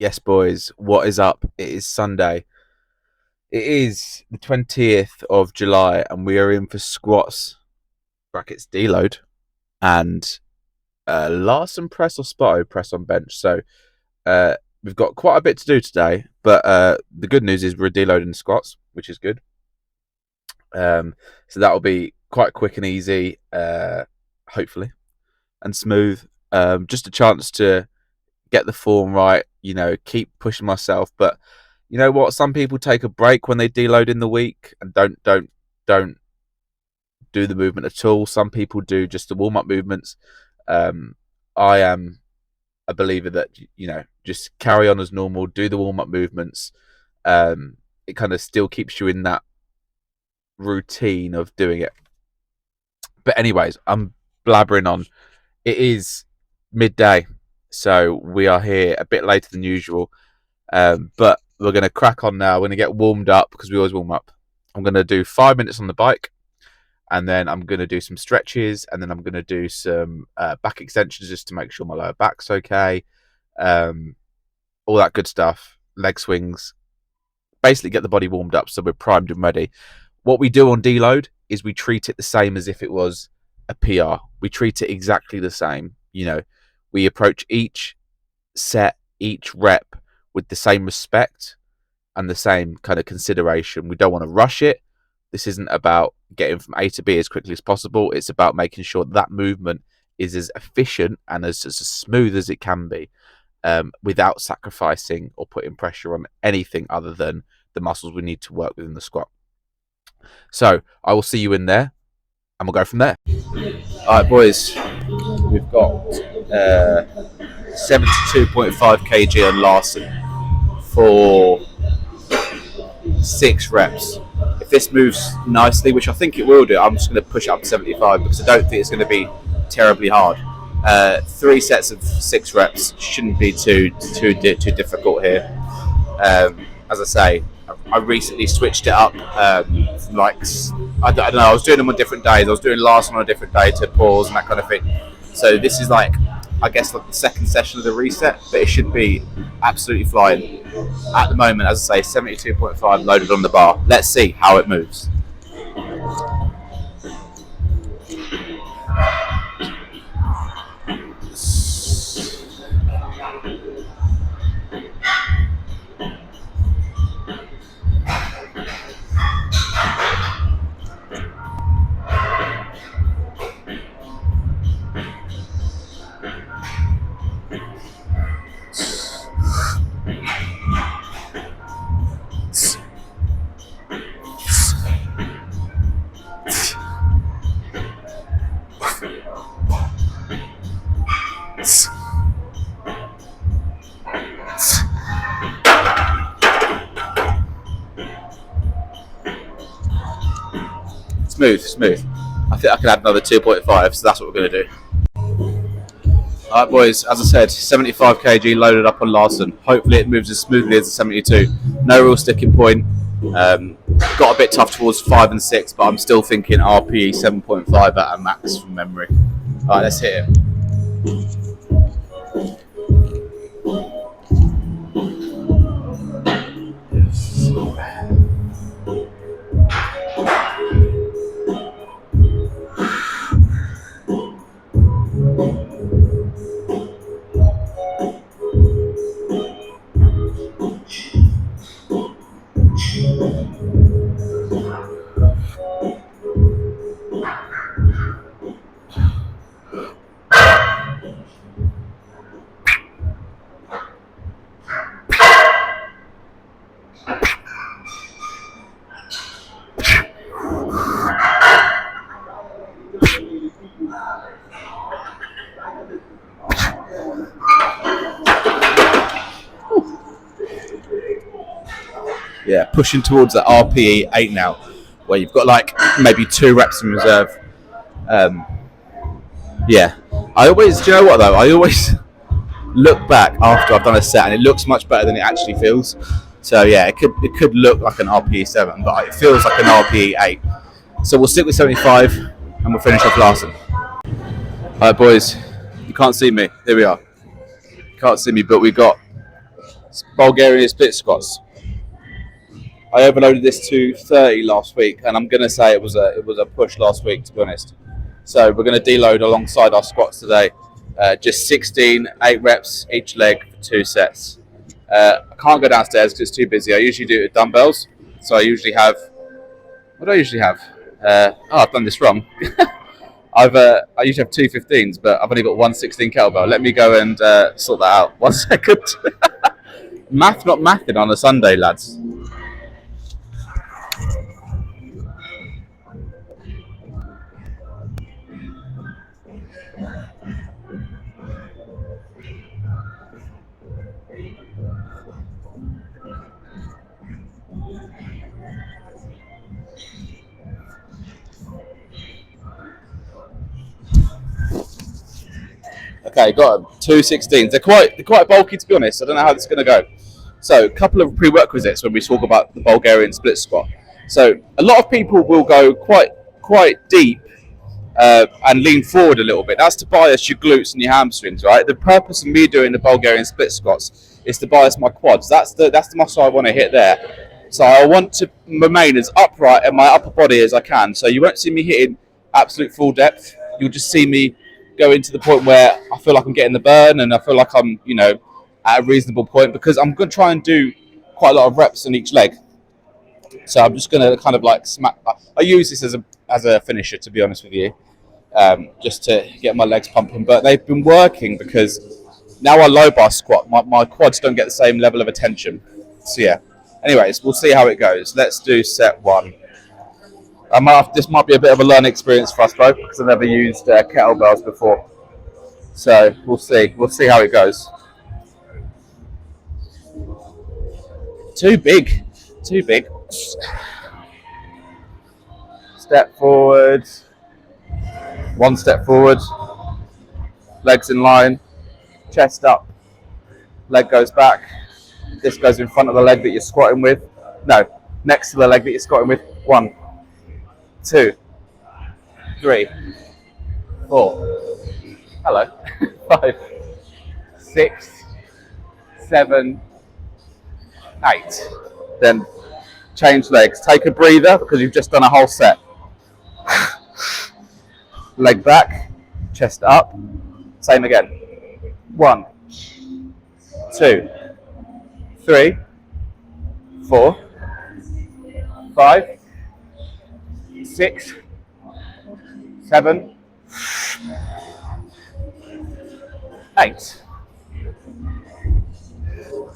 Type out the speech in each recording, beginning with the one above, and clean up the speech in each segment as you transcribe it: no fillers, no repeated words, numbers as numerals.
Yes, boys, what is up? It is Sunday. It is the 20th of July, and we are in for squats, brackets deload, and Larsen press or Spotto press on bench. So we've got quite a bit to do today, but the good news is we're deloading squats, which is good. So that'll be quite quick and easy, hopefully, and smooth. Just a chance to get the form right, keep pushing myself. But you know what? Some people take a break when they deload in the week and don't do the movement at all. Some people do just the warm up movements. I am a believer that just carry on as normal, do the warm up movements. It kind of still keeps you in that routine of doing it. But anyways, I'm blabbering on. It is midday, so we are here a bit later than usual. But we're going to crack on now. We're going to get warmed up because we always warm up. I'm going to do 5 minutes on the bike, and then I'm going to do some stretches, and then I'm going to do some back extensions just to make sure my lower back's okay. All that good stuff. Leg swings. Basically get the body warmed up so we're primed and ready. What we do on deload is we treat it the same as if it was a PR. We treat it exactly the same. We approach each set, each rep with the same respect and the same kind of consideration. We don't want to rush it. This isn't about getting from A to B as quickly as possible. It's about making sure that movement is as efficient and as smooth as it can be, without sacrificing or putting pressure on anything other than the muscles we need to work with in the squat. So I will see you in there, and we'll go from there. All right, boys. We've got 72.5 kg on Larsen for 6 reps. If this moves nicely, which I think it will do, I'm just going to push it up to 75 because I don't think it's going to be terribly hard. 3 sets of 6 reps shouldn't be too difficult here. As I say, I recently switched it up. I don't know. I was doing them on different days. I was doing Larsen on a different day to pause and that kind of thing. So this is I guess the second session of the reset, but it should be absolutely flying. At the moment, as I say, 72.5 loaded on the bar. Let's see how it moves. Smooth. I think I can add another 2.5, so that's what we're going to do. Alright, boys, as I said, 75 kg loaded up on Larsen. Hopefully it moves as smoothly as the 72. No real sticking point. Got a bit tough towards 5 and 6, but I'm still thinking RPE 7.5 at a max from memory. Alright, let's hit it. Yeah, pushing towards that RPE 8 now, where you've got maybe 2 reps in reserve. Yeah, I always, do you know what though? I always look back after I've done a set, and it looks much better than it actually feels. So yeah, it could look like an RPE 7, but it feels like an RPE 8. So we'll stick with 75, and we'll finish off Larsen. All right, boys, you can't see me. Here we are. You can't see me, but we've got Bulgarian split squats. I overloaded this to 30 last week, and I'm gonna say it was a push last week, to be honest. So we're gonna deload alongside our squats today. Just 16, 8 reps each leg for 2 sets. I can't go downstairs because it's too busy. I usually do it with dumbbells. So I usually have. What do I usually have? I've done this wrong. I usually have 2 15s, but I've only got 1 16 kettlebell. Let me go and sort that out. 1 second. Math not mathing on a Sunday, lads. Okay, got 2 16s. They're quite bulky, to be honest. I don't know how this is going to go. So, a couple of prerequisites when we talk about the Bulgarian split squat. So, a lot of people will go quite deep and lean forward a little bit. That's to bias your glutes and your hamstrings, right? The purpose of me doing the Bulgarian split squats is to bias my quads. That's the muscle I want to hit there. So I want to remain as upright in my upper body as I can. So you won't see me hitting absolute full depth. You'll just see me going to the point where I feel like I'm getting the burn and I feel like I'm, at a reasonable point, because I'm going to try and do quite a lot of reps on each leg. So I'm just going to kind of like smack. I use this as a finisher, to be honest with you, just to get my legs pumping. But they've been working because now I low bar squat, my quads don't get the same level of attention. So yeah. Anyways, we'll see how it goes. Let's do set 1. This might be a bit of a learning experience for us both because I've never used kettlebells before. So we'll see. We'll see how it goes. Too big. Step forward. 1 step forward. Legs in line. Chest up. Leg goes back. This goes in front of the leg that you're squatting with. No, next to the leg that you're squatting with. 1, 2, 3, 4. Hello. 5, 6, 7, 8. Then change legs. Take a breather because you've just done a whole set. Leg back, chest up. Same again. 1, 2, 3, 4, 5, 6, 7, 8.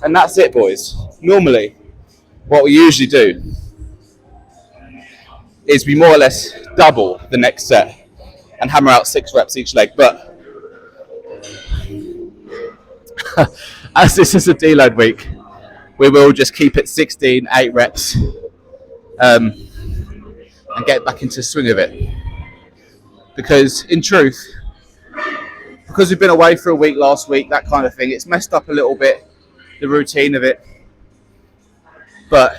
And that's it, boys. Normally, what we usually do is we more or less double the next set and hammer out 6 reps each leg. But as this is a deload week, we will just keep it 16, 8 reps, and get back into the swing of it. Because in truth, because we've been away for a week last week, that kind of thing, it's messed up a little bit, the routine of it. But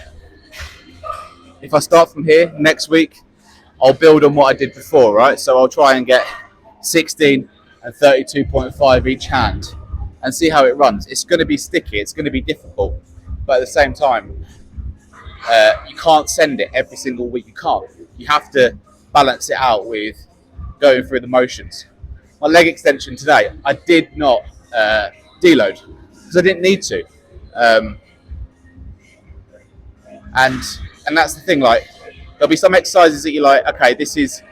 if I start from here next week, I'll build on what I did before, right? So I'll try and get 16 and 32.5 each hand and see how it runs. It's going to be sticky, it's going to be difficult, but at the same time, you can't send it every single week. You can't. You have to balance it out with going through the motions. My leg extension today, I did not deload because I didn't need to. And that's the thing, like, there'll be some exercises that you're like, okay, this is,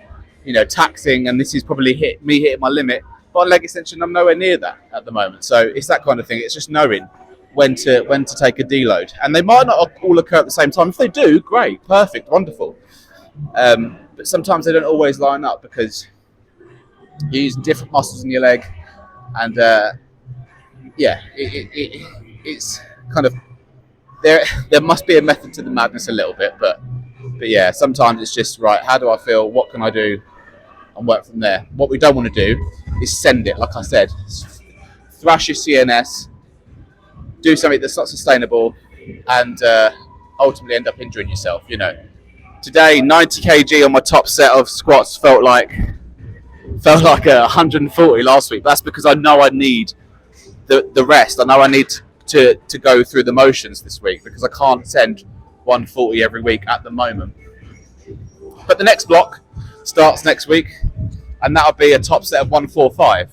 taxing and this is probably hitting my limit. But on leg extension, I'm nowhere near that at the moment. So it's that kind of thing. It's just knowing when to take a deload. And they might not all occur at the same time. If they do, great, perfect, wonderful. But sometimes they don't always line up because you're using different muscles in your leg. And it's kind of, there must be a method to the madness a little bit, but yeah, sometimes it's just, right, how do I feel, what can I do, and work from there. What we don't want to do is send it, like I said, thrash your CNS, do something that's not sustainable, and ultimately end up injuring yourself. Today 90 kg on my top set of squats felt like 140 last week. That's because I know I need the rest. I know I need to go through the motions this week because I can't send 140 every week at the moment. But the next block starts next week, and that'll be a top set of 145,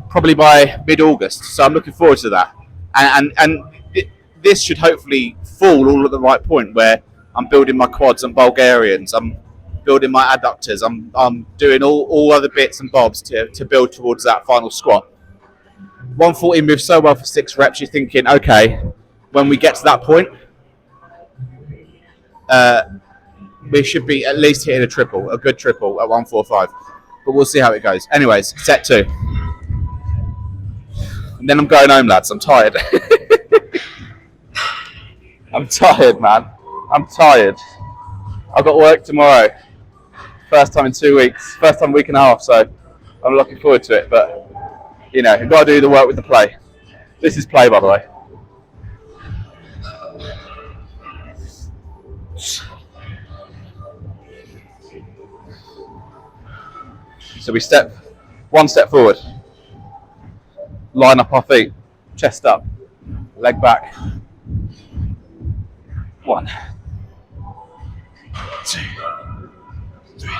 probably by mid-August. So I'm looking forward to that. And this should hopefully fall all at the right point where I'm building my quads and Bulgarians. I'm building my adductors. I'm doing all other bits and bobs to build towards that final squat. 140 moves so well for 6 reps. You're thinking, okay, when we get to that point, we should be at least hitting a good triple at 145. But we'll see how it goes. Anyways, set 2. And then I'm going home, lads. I'm tired. I'm tired, man. I'm tired. I've got work tomorrow. First time in 2 weeks. First time in a week and a half. So I'm looking forward to it. But, you know, you've got to do the work with the play. This is play, by the way. So we step 1 step forward, line up our feet, chest up, leg back. 1, 2, 3.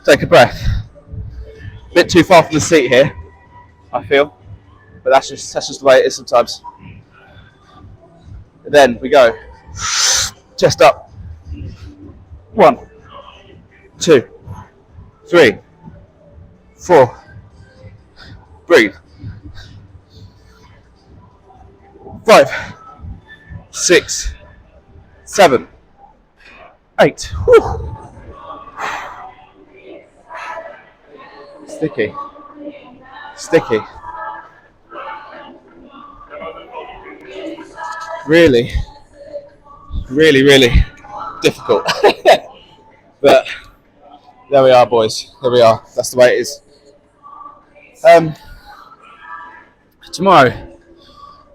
Take a breath. A bit too far from the seat here, I feel, but that's just the way it is sometimes. And then we go, chest up. 1, 2, 3, 4. Breathe. 5, 6, 7, 8. Whew. Sticky. Really difficult. But there we are, boys. There we are. That's the way it is. Tomorrow,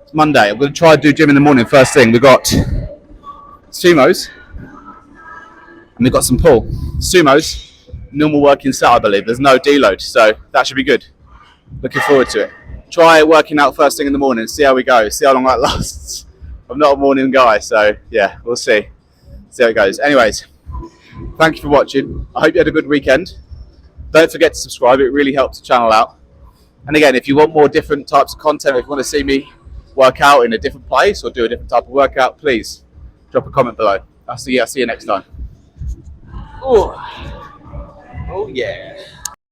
it's Monday. I'm going to try to do gym in the morning first thing. We've got sumos and we've got some pull. Sumos, normal working set, I believe. There's no deload, so that should be good. Looking forward to it. Try working out first thing in the morning, see how we go, see how long that lasts. I'm not a morning guy, so yeah, we'll see. See how it goes. Anyways, thank you for watching. I hope you had a good weekend. Don't forget to subscribe, it really helps the channel out. And again, if you want more different types of content, if you want to see me work out in a different place or do a different type of workout, please drop a comment below. I'll see you next time. Oh yeah.